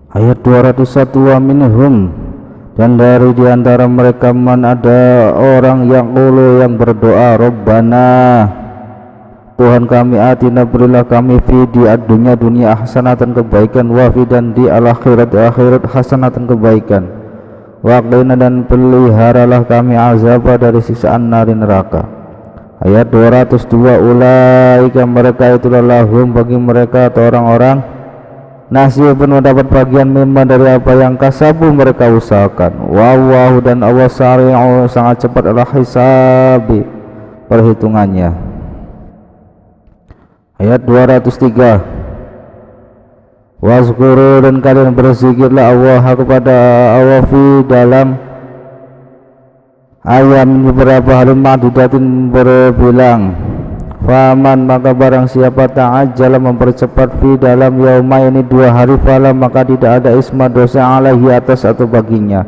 Ayat 201, wa minhum, dan dari diantara mereka man, ada orang yang berdoa, Rabbana, Tuhan kami, atina, berilah kami, fi, di dunia hasanatan, kebaikan, wa fi, dan di akhirat hasanatan, kebaikan, wa qina, dan peliharalah kami, azab, dari siksaan nari, neraka. Ayat 202, ulaika, mereka itulah, lahum, bagi mereka atau orang-orang, nasibun, mendapat bagian, mimma, dari apa yang kasabu, mereka usahakan, wallahu, dan Allah sari'u, sangat cepat, ala hisabi, perhitungannya. Ayat 203, wazkuru, dan kalian berzikirlah Allah kepada Allah, fi, dalam ayam, beberapa hari, ma'dudatin, berbilang, faman, maka barang siapa ta'ajjala, mempercepat, fi, dalam yauma, ini 2 hari, fala, maka tidak ada isma, dosa, alaihi, atas atau baginya,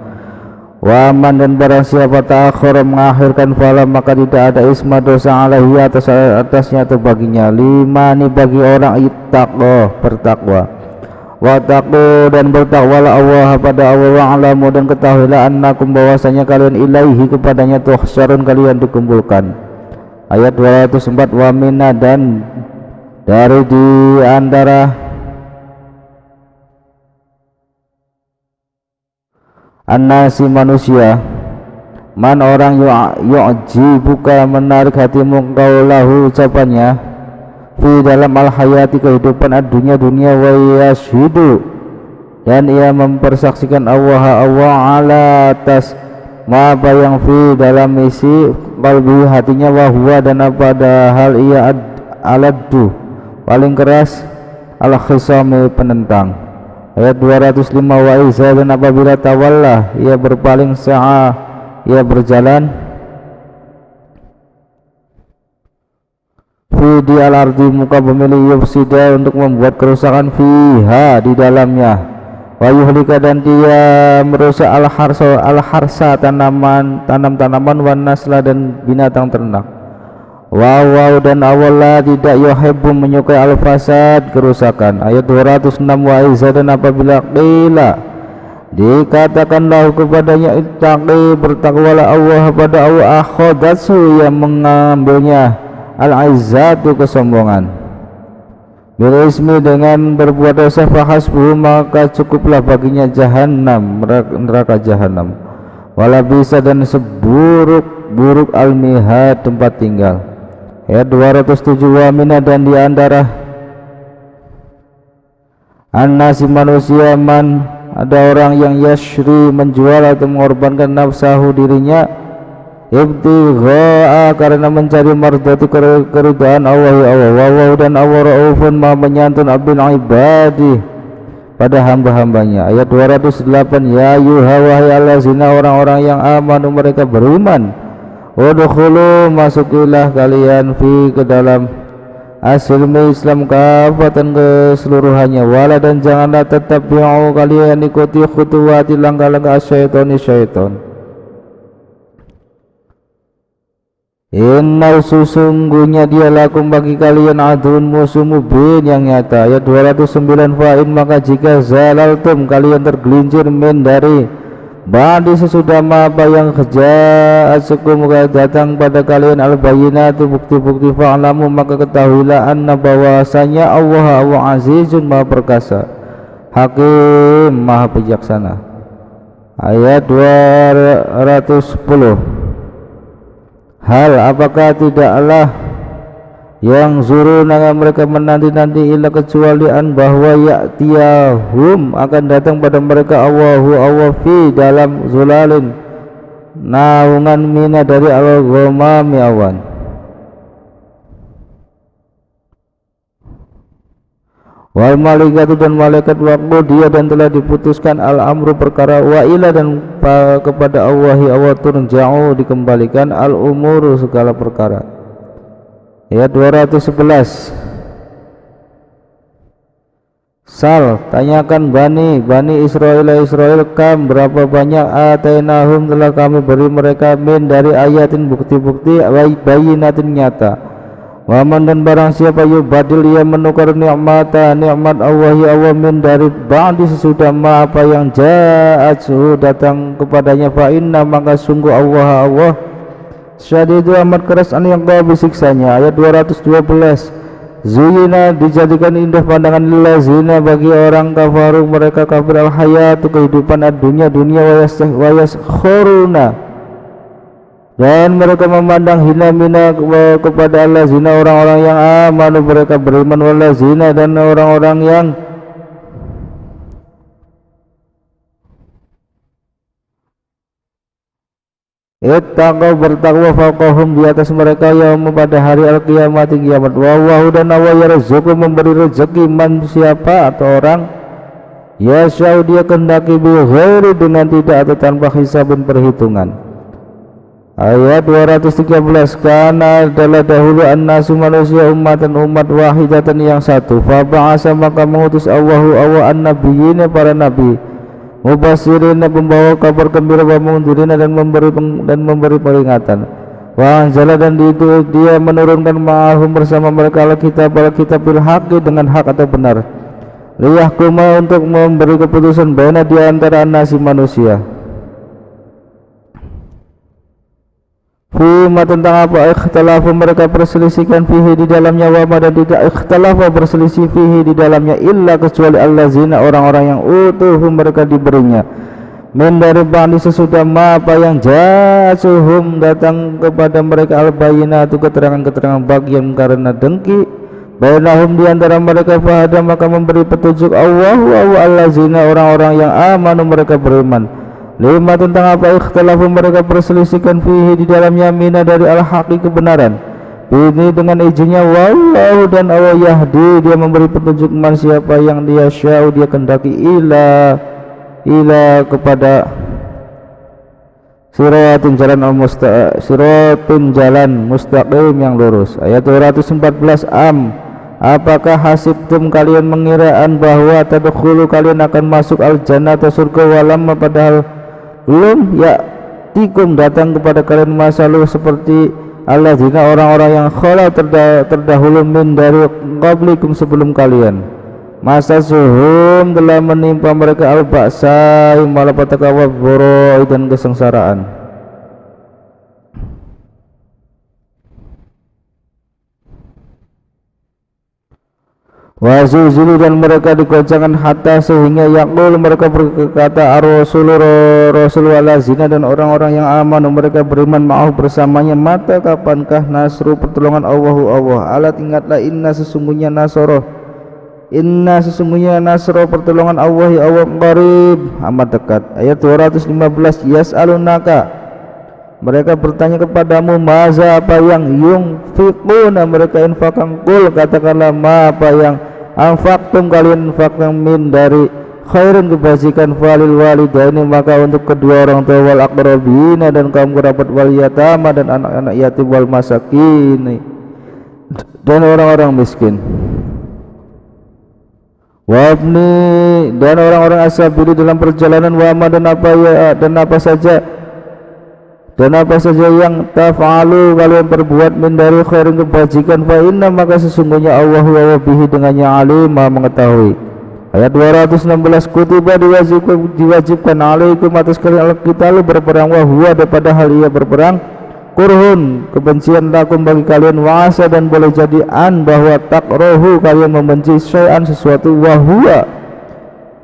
waman, dan barang siapa ta'akhir, mengakhirkan, fala, maka tidak ada isma, dosa, alaihi, atasnya atau baginya, limani, bagi orang ittaqo, bertakwa, wattaqu, dan bertakwalah Allah pada Allah, wa'lamu, dan ketahuilah, annakum, bahwasanya kalian, ilaihi, kepadanya, tuhsyarun, kalian dikumpulkan. Ayat 204, wa minna, dan dari di antara annasi, manusia, man, orang yu'jibuka, menarik hatimu, qaulahu, ucapannya, fi, dalam al-hayati, kehidupan dunia, wa yashhidu, dan ia mempersaksikan Allah ala, atas ma, apa yang fi, dalam isi qalbi, hatinya, wa huwa, dan pada hal ia aladdu, paling keras, al khisami, penentang. Ayat 205, wa iza, dan apabila tawalla, ia berpaling, sa'a, ia berjalan, fi, di al-ardi, muka bumi, yufsida, untuk membuat kerusakan, fiha, di dalamnya, wa yuhlika, dan dia merusak al-harsa, tanaman, wan nasla, dan binatang ternak, wa dan awalla, tidak yuhibbu, menyukai, al-fasad, kerusakan. Ayat 206, wa iza, dan apabila qila, dikatakanlah kepadanya, ittaqi, bertakwalah Allah pada Allah, akhodatsu, yang mengambilnya, al-izzatu, kesombongan, bil ismi, dengan berbuat dosa, fahasbuhu, maka cukuplah baginya, jahannam, neraka jahannam, wala bisa, dan seburuk-buruk, al-mihad, tempat tinggal. Ayat 207, wa mina, dan di antara annasi, manusia, man, ada orang yang yashri, menjual atau mengorbankan, nafsahu, dirinya, ibtigha'a, karena mencari mardati, keridhaan Allah, wa dan Allah raufun, maha menyantun, bil ibadi, pada hamba-hambanya. Ayat 208, ya ayyuha, wahai allazina, orang-orang yang amanu, mereka beriman, udkhulu, masukilah kalian, fi, ke dalam asilmi, Islam, kafatan, keseluruhannya, wala, dan janganlah tetap bi'u, kalian ikuti, khutuwati, langkah-langkah syaitan. Innal, sesungguhnya dia, lakum, bagi kalian, adun, musuh mubin, yang nyata. Ayat 209, fa'in, maka jika zalaltum, kalian tergelincir, min, dari ba'di, sesudah apa yang ja'atsukum, datang pada kalian, al-bayyinatu, bukti-bukti, fa'lamu, maka ketahuilah, anna, bahwasanya Allah azizun, maha perkasa, hakim, maha bijaksana. Ayat 210, hal, apakah tidaklah yang zuruna, mereka menanti-nanti, illa, kecuali, bahwa ya'tiyahum, akan datang pada mereka, Allah, fi, dalam zulalin, naungan, mina, dari al-ghamami, awan, wal malaikatu, dan malaikat, waktu dia, dan telah diputuskan, al-amru, perkara, wa ila, dan kepada Allah turja'u, dikembalikan, al-umuru, segala perkara. Ayat 211, sal, tanyakan Bani Israel, kam, berapa banyak, atainahum, telah kami beri mereka, min, dari ayatin, bukti-bukti, bayyinatin, nyata, Waman dan barang siapa yubadil ia menukar nikmat Allah ya Allah min dari ba'di sesudah ma apa yang ja'at datang kepadanya, fa inna maka sungguh Allah syadidu amat keras an yang kau siksanya. Ayat 212. Zuyina dijadikan indah pandangan lillazina bagi orang kafaru mereka kafir al hayatu kehidupan dunia wa yaskhuruna dan mereka memandang hina mina kepada allazina orang-orang yang amanu mereka beriman, wallazina dan orang-orang yang ittaqaw bertakwa faqahum di atas mereka yaum pada hari al-qiyamah kiamat. Wallahu dan Allah yarzuqu memberi rezeki man siapa atau orang yashau dia kehendaki bi ghairi dengan tidak atau tanpa hisabun perhitungan. Ayat 213. Karena adalah dahulu an-nasu manusia umat wahidatan yang satu, fa ba'asa maka mengutus Allah an-nabiyina para nabi mubasirina pembawa kabar gembira wa mundirina dan memberi peringatan. Wa anzala dan itu dia menurunkan ma'ahum bersama mereka al-kitab bil haqqi dengan hak atau benar, liyahkuma untuk memberi keputusan baina di antara nasi manusia. Fima tentang apa ikhtalafu mereka perselisihkan fihi di dalamnya, wa dan tidak ikhtalafu berselisih fihi di dalamnya illa kecuali allazina orang-orang yang utuhu mereka diberinya min dari ba'di sesudah ma apa yang jasuhum datang kepada mereka al-bayinatu keterangan-keterangan bagian karena dengki bainahum di antara mereka, fahada maka memberi petunjuk Allahu allazina orang-orang yang amanu mereka beriman. Lima tentang apa ikhtalafu mereka perselisihkan fihi di dalamnya mina dari al-haqi kebenaran ini dengan izinnya wallahu dan Allah yahdi dia memberi petunjuk man siapa yang dia syau dia kendaki ila kepada siratin jalan mustaqim yang lurus. Ayat 214. Apakah hasibtum kalian mengiraan bahwa tadkhulu kalian akan masuk al-jannata surga walamma padahal belum ya tikum datang kepada kalian masalah seperti alladzina orang-orang yang khala terdahulu min dari qablikum sebelum kalian, masa suhum telah menimpa mereka al-ba'sa malapetaka wa dharra dan kesengsaraan. Wazuzulu dan mereka digoncangkan hatta sehingga yaqul mereka berkata ar-rasul walazina dan orang-orang yang aman mereka beriman ma'ahu bersamanya, mata kapankah nasru pertolongan Allah. Alat ingatlah inna sesungguhnya nasro pertolongan Allah ya Allah qarib amat dekat. Ayat 215. Yas'alunaka mereka bertanya kepadamu maza apa yang yunfiquna mereka infakkan, kul katakanlah ma apa yang anfaqtum kalian infakkan min dari khairun kebajikan falil walidaini maka untuk kedua orang tua wal aqrabina dan kaum kerabat wal yatama dan anak-anak yatim wal masakin dan orang-orang miskin wabni dan orang-orang asabili dalam perjalanan wama dan apa saja yang taf'alu kalian perbuat min dari khairin kebajikan fa inna maka sesungguhnya Allah wa bihi dengannya alim maha mengetahui. Ayat 216. Kutiba diwajibkan alaikum atas kalian al-qitalu berperang wa huwa daripada hal ia berperang kurhun kebencian lakum bagi kalian wa'asa dan boleh jadi an bahwa takrohu kalian membenci syai'an sesuatu wa huwa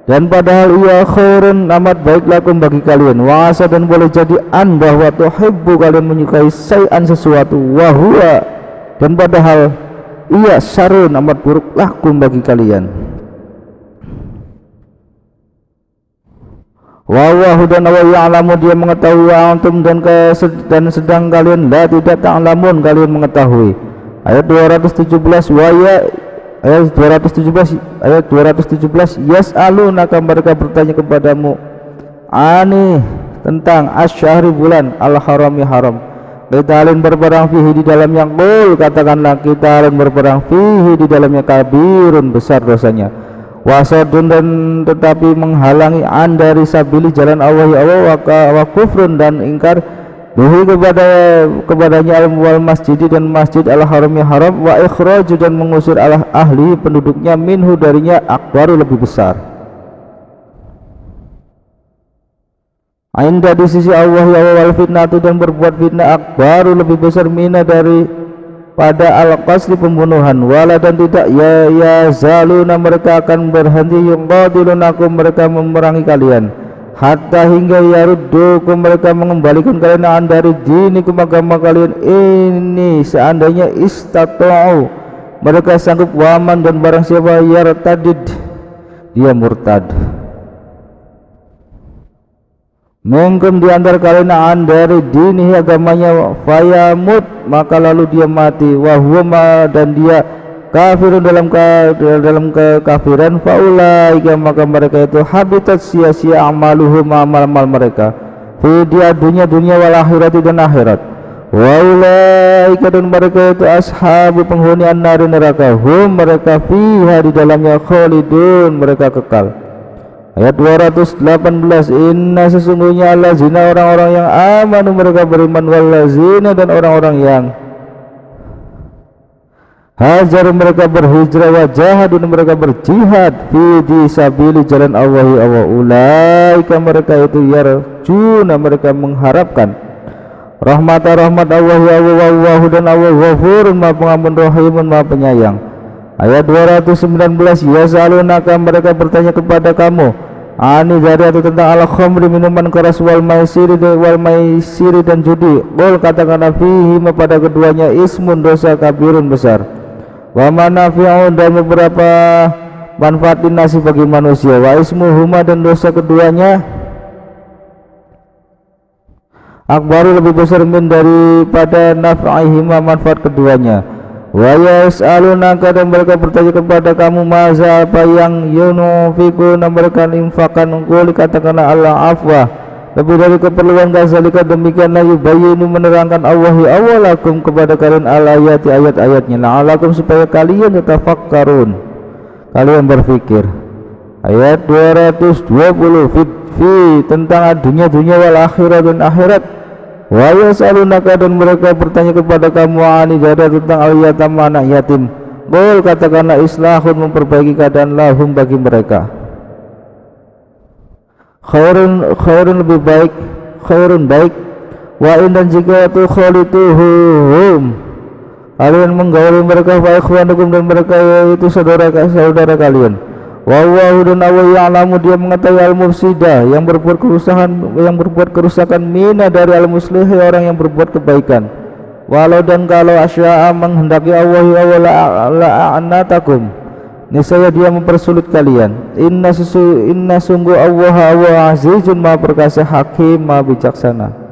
dan padahal ia khairun amat baik lakum bagi kalian wa'asa dan boleh jadi an bahwa tuhibbu kalian menyukai syai'an sesuatu wa huwa dan padahal ia syarun amat buruk lakum bagi kalian. Wallahu dan Allah ya'lamu dia mengetahui antum dan sedang kalian la tidak ta'lamun kalian mengetahui. Ayat 217 ayat 217 yas'alunaka mereka bertanya kepadamu ani tentang asyhari bulan al-harami haram qitalin berperang fihi di dalamnya qul katakanlah qitalin berperang fihi di dalamnya kabirun besar dosanya wasadun dan tetapi menghalangi an dari sabili jalan Allah ya Allah wa kufrun dan ingkar bihi kepadanya al masjid dan masjid al harami haram, wa ikhraj dan mengusir ahli penduduknya minhu darinya akbaru lebih besar. Inda di sisi Allah ya wal fitnatu dan berbuat fitnah akbaru lebih besar mina dari pada al-qasli pembunuhan, wala dan tidak ya zaluna mereka akan berhenti yuqatilunakum mereka memerangi kalian hatta hingga yaruddukum mereka mengembalikan kalian dari dinikum agama kalian ini seandainya istata'u mereka sanggup, waman dan barang siapa yartadid dia murtad mungkin diantara kalian dari dini agamanya fayamut maka lalu dia mati wahuma dan dia kafirun dalam kekafiran faulaika maka mereka itu habitat sia-sia amaluhum amal-amal mereka fi dunia wal akhirati dan akhirat waulaika dan mereka itu ashabu penghuni an-nari neraka hum mereka fiha di dalamnya khalidun mereka kekal. Ayat 218 inna sesungguhnya allazina orang-orang yang amanu mereka beriman wallazina dan orang-orang yang hajar mereka berhijrah wa jahadun mereka berjihad fi sabili jalan Allah ulaika mereka itu yarjuna mereka mengharapkan rahmat Allah ya Allah dan Allah ghafurun maha pengampun rahimun maha penyayang. Ayat 219 yasalunaka mereka bertanya kepada kamu ani dari atau tentang al-khamri minuman keras wal maisiri dan judi qul katakanlah fihi pada keduanya ismun dosa kabirun besar wa manafi'un dan beberapa manfaatin nasi bagi manusia wa ismuhuma dan dosa keduanya akbaru lebih besar min daripada naf'ihima manfaat keduanya. Wa yas'alunaka dan mereka bertanya kepada kamu maza apa yang yunfikuna mereka infakkan qul katakanlah Allah afwa lebih dari keperluan kazalika demikianlah yubayyinu menerangkan Allah ya awalakum kepada kalian al-ayati ayat-ayatnya la'alakum supaya kalian tatafakkarun kalian berfikir. Ayat 220 fi tentang dunia wal akhirat dan akhirat. Wa yasalunaka dan mereka bertanya kepada kamu ani jada tentang al-yatam anak yatim qul katakanlah islahun memperbaiki keadaan lahum bagi mereka khairun lebih baik khairun baik wa in dan jika tu khalituhum kalian menggauli mereka fa ikhwanukum dan mereka yaitu saudara kalian wallahu dan Allah ya'lamu dia mengetahui al-mufsidah yang berbuat kerusakan mina dari al-muslih orang yang berbuat kebaikan walau dan kalau asya'a menghendaki Allah la'anatakum niscaya dia mempersulit kalian inna sungguh Allah azizun maha perkasa hakim maha bijaksana.